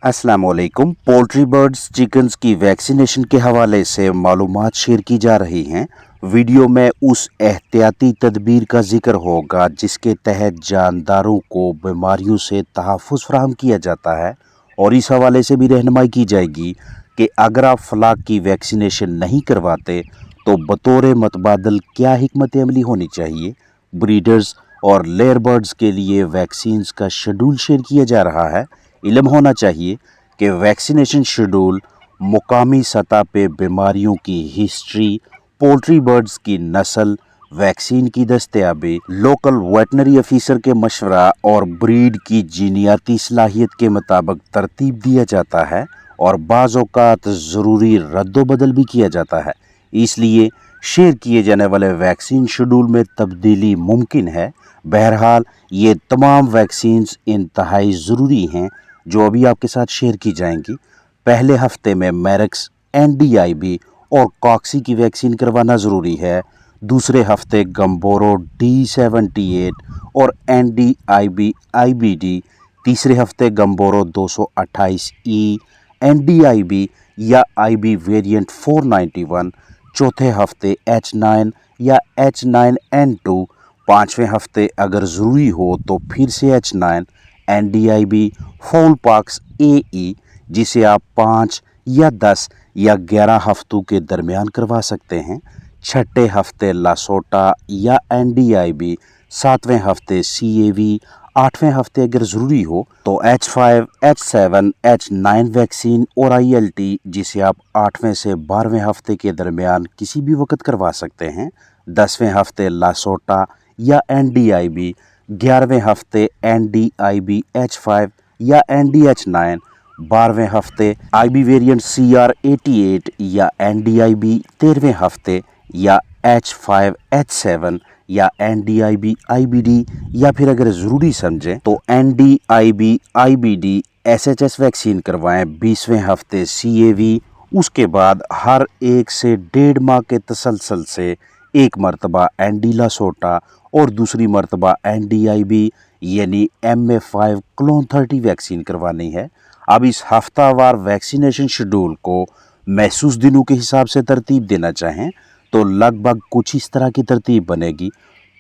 अस्सलाम वालेकुम। Poultry birds chickens की वैक्सीनेशन के हवाले से मालूमात शेयर की जा रही हैं। वीडियो में उस एहतियाती तदबीर का जिक्र होगा जिसके तहत जानदारों को बीमारियों से तहफ़्फ़ुज़ फ़राहम किया जाता है, और इस हवाले से भी रहनुमाई की जाएगी कि अगर आप फलाक की वैक्सीनेशन नहीं करवाते तो बतौर मतबादल क्या हिकमत अमली होनी चाहिए। ब्रीडर्स और लेयर बर्ड्स के लिए वैक्सीन्स का शेड्यूल शेयर किया जा रहा है। इल्म होना चाहिए कि वैक्सीनेशन शेड्यूल मुकामी सतह पे बीमारियों की हिस्ट्री, पोल्ट्री बर्ड्स की नस्ल, वैक्सीन की दस्तयाबी, लोकल वेटनरी ऑफिसर के मशवरा और ब्रीड की जीनियाती सलाहियत के मुताबिक तरतीब दिया जाता है, और बाज़ औक़ात ज़रूरी रद्द-ओ-बदल भी किया जाता है। इसलिए शेयर किए जाने वाले वैक्सीन शेड्यूल में तब्दीली मुमकिन है। बहरहाल ये तमाम वैक्सीन्स इंतहाई ज़रूरी हैं जो अभी आपके साथ शेयर की जाएंगी। पहले हफ्ते में मैरक्स, NDIB और कॉक्सी की वैक्सीन करवाना ज़रूरी है। दूसरे हफ्ते गम्बोरो D78 और NDIB IBD, तीसरे हफ्ते गम्बोरो 228E, NDIB या IB वेरिएंट 491, चौथे हफ्ते H9 या H9N2, पाँचवें हफ्ते अगर ज़रूरी हो तो फिर से H9, NDIB फाउलपॉक्स AE, जिसे आप 5 या 10 या 11 हफ्तों के दरमियान करवा सकते हैं। छठे हफ्ते लासोटा या NDIB, सातवें हफ्ते CAV, आठवें हफ्ते अगर ज़रूरी हो तो H5, H7, H9 वैक्सीन और ILT, जिसे आप 8वें से 12वें हफ्ते के दरमियान किसी भी वक्त करवा सकते हैं। 10वें हफ्ते लासोटा या NDIB, 11वें हफ्ते NDIB H5 या NDH9, 12वें हफ्ते IB वेरिएंट CR88 या NDIB, 13वें हफ्ते या H5H7 या NDIB IBD, या फिर अगर ज़रूरी समझें तो NDIB IBD SHS वैक्सीन करवाएं। 20वें हफ्ते CAV, उसके बाद हर 1 से 1.5 माह के तसलसल से एक मरतबा ND लासोटा और दूसरी मरतबा NDIB यानी MA5 क्लोन 30 वैक्सीन करवानी है। अब इस हफ्तावार वैक्सीनेशन शेड्यूल को महसूस दिनों के हिसाब से तरतीब देना चाहें तो लगभग कुछ इस तरह की तरतीब बनेगी।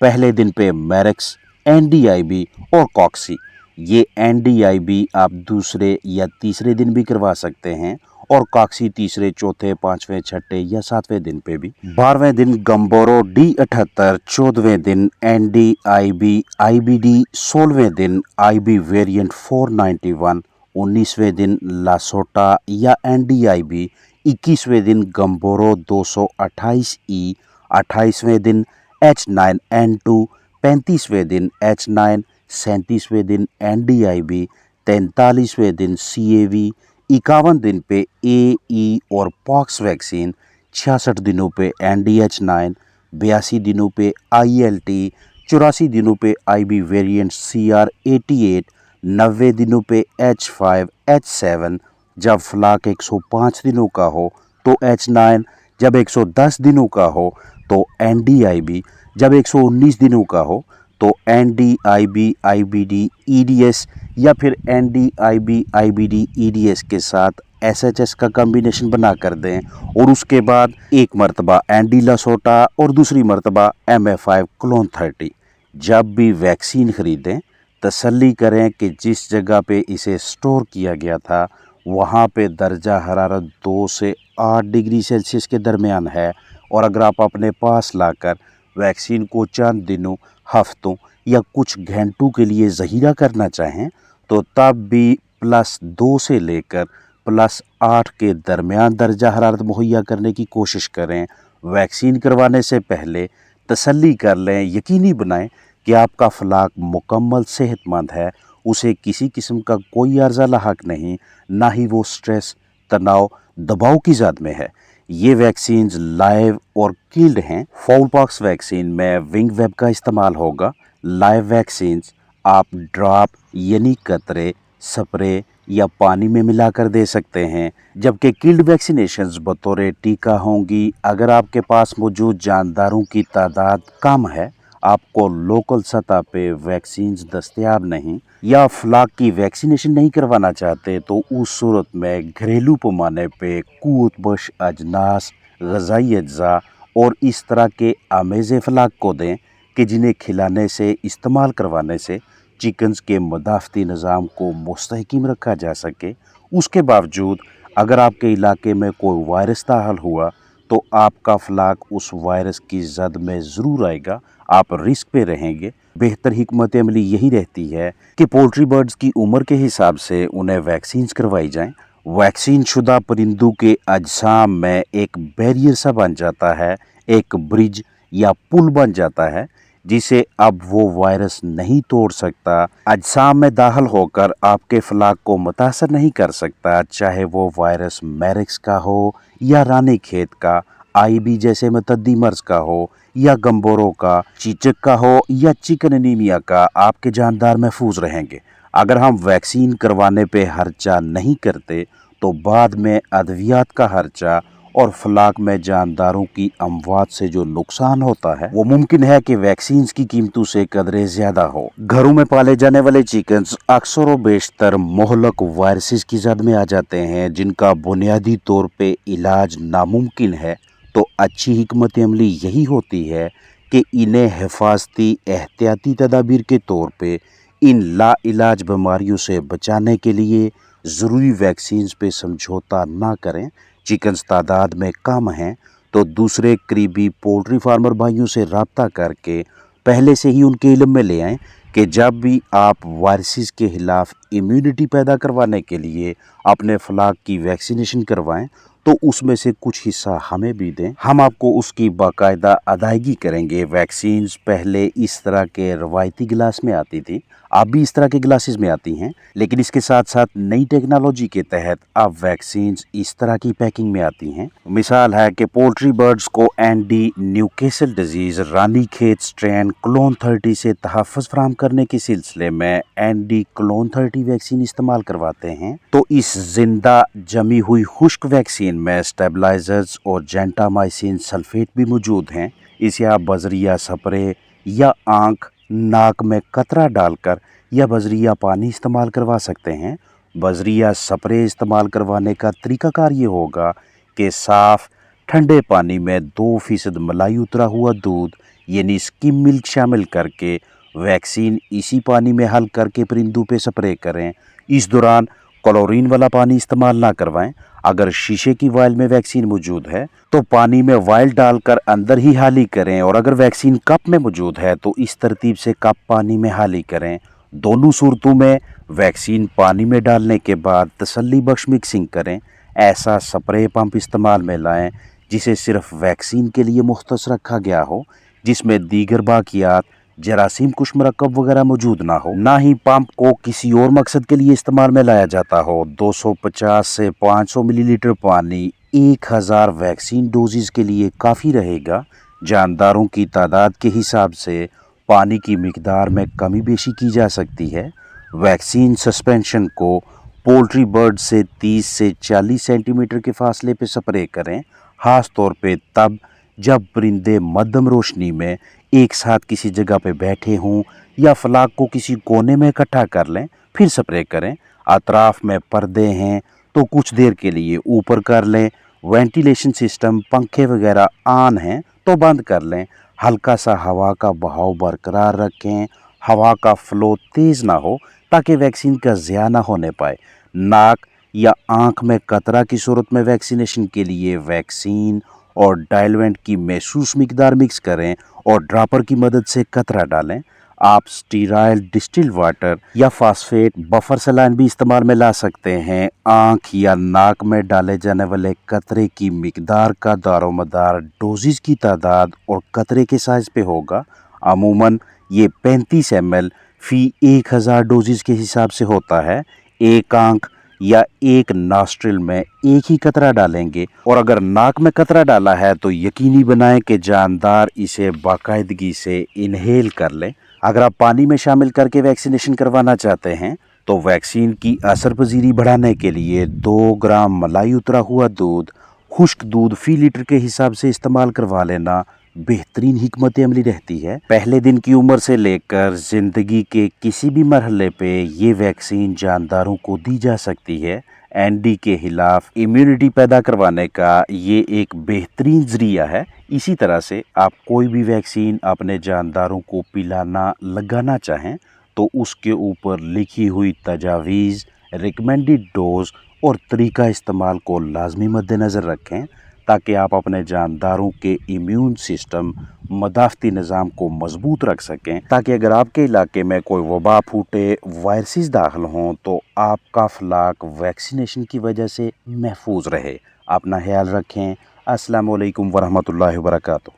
पहले दिन पे मैरक्स, NDIB और कॉक्सी। ये NDIB आप दूसरे या तीसरे दिन भी करवा सकते हैं, और कॉक्सी तीसरे, चौथे, पाँचवें, छठे या सातवें दिन पे भी। 12वें दिन गम्बोरो D78, 14वें दिन NDIB IBD, 16वें दिन IB वेरिएंट 491, 19वें दिन लासोटा या NDIB, 21वें दिन गम्बोरो 228E, 28वें दिन H9N2, 35वें दिन H9, 37वें दिन NDIB, 43वें दिन CAV, 51 दिन पे AE और पॉक्स वैक्सीन, 66 दिनों पे NDH9, 82 दिनों पे ILT, 84 दिनों पे IB वेरिएंट CR88, 90 दिनों पे H5H7, जब फ्लाक 105 दिनों का हो तो H9, जब 110 दिनों का हो तो NDIB, जब 119 दिनों का हो तो NDIB IBD EDS, या फिर NDIB IBD EDS के साथ SHS का कॉम्बिनेशन बना कर दें, और उसके बाद एक मरतबा ND लासोटा और दूसरी मरतबा MA5 क्लोन 30। जब भी वैक्सीन ख़रीदें तसल्ली करें कि जिस जगह पे इसे स्टोर किया गया था वहाँ पे दर्जा हरारत 2 से 8 डिग्री सेल्सियस के दरमियान है, और अगर आप अपने पास लाकर वैक्सीन को चंद दिनों, हफ्तों या कुछ घंटों के लिए ज़हीरा करना चाहें तो तब भी +2 से लेकर +8 के दरमियान दर्जा हरारत मुहैया करने की कोशिश करें। वैक्सीन करवाने से पहले तसल्ली कर लें, यकीनी बनाएं कि आपका फलाक मुकम्मल सेहतमंद है, उसे किसी किस्म का कोई अर्जा लाहक नहीं, ना ही वो स्ट्रेस, तनाव, दबाव की ज़द में है। ये वैक्सीन्स लाइव और किल्ड हैं। फाउलपॉक्स वैक्सीन में विंग वेब का इस्तेमाल होगा। लाइव वैक्सीन्स आप ड्रॉप यानी कतरे, स्प्रे या पानी में मिलाकर दे सकते हैं, जबकि किल्ड वैक्सीनेशंस बतौर टीका होंगी। अगर आपके पास मौजूद जानदारों की तादाद कम है, आपको लोकल सतह पे वैक्सीन्स दस्तयाब नहीं या फ्लाक की वैक्सीनेशन नहीं करवाना चाहते तो उस सूरत में घरेलू पैमाने पे कुव्वत बख्श अजनास, ग़िज़ाई अज्जा और इस तरह के आमेज़ फ्लाक को दें कि जिन्हें खिलाने से, इस्तेमाल करवाने से चिकन्स के मदाफ़ती निज़ाम को मुस्तहकम रखा जा सके। उसके बावजूद अगर आपके इलाके में कोई वायरस दाखिल हुआ तो आपका फ्लाक उस वायरस की जद में ज़रूर आएगा, आप रिस्क पे रहेंगे। बेहतर हिकमत अमली यही रहती है कि पोल्ट्री बर्ड्स की उम्र के हिसाब से उन्हें वैक्सीन्स करवाई जाएं। वैक्सीन शुदा परिंदों के अजसाम में एक बैरियर सा बन जाता है, एक ब्रिज या पुल बन जाता है जिसे अब वो वायरस नहीं तोड़ सकता। अजसाम में दाखिल होकर आपके फ्लाक को मुतासर नहीं कर सकता, चाहे वो वायरस मैरिक्स का हो या रानीखेत का, आईबी जैसे मतद्दी मर्ज का हो या गंबोरों का, चीचक का हो या चिकननीमिया का, आपके जानदार महफूज रहेंगे। अगर हम वैक्सीन करवाने पे खर्चा नहीं करते तो बाद में अद्वियात का खर्चा और फ्लाक में जानदारों की अमवात से जो नुकसान होता है वो मुमकिन है कि वैक्सीन्स की कीमतों से कदरे ज्यादा हो। घरों में पाले जाने वाले चिकन्स अक्सर व बेशतर मोहलक वायरसेस की जद में आ जाते हैं जिनका बुनियादी तौर पे इलाज नामुमकिन है। तो अच्छी हिकमत अमली यही होती है कि इन्हें हिफाजती एहतियाती तदाबीर के तौर पे इन लाइलाज बीमारियों से बचाने के लिए ज़रूरी वैक्सीन्स पे समझौता ना करें। चिकन्स तादाद में कम हैं तो दूसरे करीबी पोल्ट्री फार्मर भाइयों से रब्ता करके पहले से ही उनके इल्म में ले आएं कि जब भी आप वायरसेस के खिलाफ इम्यूनिटी पैदा करवाने के लिए अपने फ्लाक की वैक्सीनेशन करवाएं तो उसमें से कुछ हिस्सा हमें भी दें, हम आपको उसकी बाकायदा अदायगी करेंगे। वैक्सीन्स पहले इस तरह के रवायती गिलास में आती थी, अब भी इस तरह के गिलासेस में आती हैं, लेकिन इसके साथ साथ नई टेक्नोलॉजी के तहत अब वैक्सीन्स इस तरह की पैकिंग में आती हैं। मिसाल है कि पोल्ट्री बर्ड्स को Andy Newcastle disease Ranikhet strain clone 30 से तहफ़्फ़ुज़ फराहम करने के सिलसिले में एंडी क्लोन 30 वैक्सीन इस्तेमाल करवाते हैं। तो इस जिंदा जमी हुई खुश्क वैक्सीन में स्टेबलाइजर्स और जेंटामाइसिन सल्फेट भी मौजूद हैं। इसे आप बजरिया स्प्रे या आंख नाक में कतरा डालकर या बजरिया पानी इस्तेमाल करवा सकते हैं। बजरिया स्प्रे इस्तेमाल करवाने का तरीकाकार ये होगा कि साफ़ ठंडे पानी में 2% मलाई उतरा हुआ दूध यानी स्किम मिल्क शामिल करके वैक्सीन इसी पानी में हल करके परिंदों पे स्प्रे करें। इस दौरान क्लोरीन वाला पानी इस्तेमाल ना करवाएं। अगर शीशे की वायल में वैक्सीन मौजूद है तो पानी में वायल डालकर अंदर ही हाली करें, और अगर वैक्सीन कप में मौजूद है तो इस तरतीब से कप पानी में हाली करें। दोनों सूरतों में वैक्सीन पानी में डालने के बाद तसल्ली बख्श मिक्सिंग करें। ऐसा स्प्रे पंप इस्तेमाल में लाएं जिसे सिर्फ वैक्सीन के लिए मुख्तस रखा गया हो, जिसमें दीगर बाकियात जरासीम कुश मरकब वगैरह मौजूद ना हो। ना ही पंप को किसी और मकसद के लिए इस्तेमाल में लाया जाता हो। 250 से 500 मिलीलीटर पानी 1000 वैक्सीन डोजेज के लिए काफ़ी रहेगा। जानदारों की तादाद के हिसाब से पानी की मिकदार में कमी बेशी की जा सकती है। वैक्सीन सस्पेंशन को पोल्ट्री बर्ड से 30 से 40 सेंटीमीटर के फासले पे स्प्रे करें, ख़ास तौर पे तब जब परिंदे मध्यम रोशनी में एक साथ किसी जगह पे बैठे हों या फ्लाक को किसी कोने में इकट्ठा कर लें, फिर स्प्रे करें। अतराफ में पर्दे हैं तो कुछ देर के लिए ऊपर कर लें। वेंटिलेशन सिस्टम पंखे वगैरह ऑन हैं तो बंद कर लें। हल्का सा हवा का बहाव बरकरार रखें, हवा का फ्लो तेज़ ना हो ताकि वैक्सीन का ज़िया ना होने पाए। नाक या आँख में कतरा की सूरत में वैक्सीनेशन के लिए वैक्सीन और डाइल्वेंट की महसूस मिकदार मिक्स करें और ड्रॉपर की मदद से कतरा डालें। आप स्टीराइल डिस्टिल वाटर या फास्फेट बफर सलाइन भी इस्तेमाल में ला सकते हैं। आँख या नाक में डाले जाने वाले कतरे की मिकदार का दारोमदार डोजेज की तादाद और कतरे के साइज पे होगा। अमूमन ये 35 ml फी 1000 डोजेज के हिसाब से होता है। एक आँख या एक नॉस्ट्रिल में एक ही कतरा डालेंगे, और अगर नाक में कतरा डाला है तो यकीनी बनाएं कि जानदार इसे बाकायदगी से इनहेल कर लें। अगर आप पानी में शामिल करके वैक्सीनेशन करवाना चाहते हैं तो वैक्सीन की असर पजीरी बढ़ाने के लिए 2 ग्राम मलाई उतरा हुआ दूध, खुश्क दूध फी लीटर के हिसाब से इस्तेमाल करवा लेना बेहतरीन हिकमत अमली रहती है। पहले दिन की उम्र से लेकर जिंदगी के किसी भी मरहले पे ये वैक्सीन जानदारों को दी जा सकती है। एनडी के खिलाफ इम्यूनिटी पैदा करवाने का ये एक बेहतरीन जरिया है। इसी तरह से आप कोई भी वैक्सीन अपने जानदारों को पिलाना लगाना चाहें तो उसके ऊपर लिखी हुई तजावीज़, रिकमेंडेड डोज और तरीका इस्तेमाल को लाजमी मद्देनज़र रखें ताकि आप अपने जानदारों के इम्यून सिस्टम मदाफ़ती निज़ाम को मजबूत रख सकें, ताकि अगर आपके इलाके में कोई वबा फूटे, वायरसेस दाखिल हों तो आपका फ्लाक वैक्सीनेशन की वजह से महफूज रहे। अपना ख्याल रखें। अस्सलाम वालेकुम वरहमतुल्लाहि वबरकातुहू।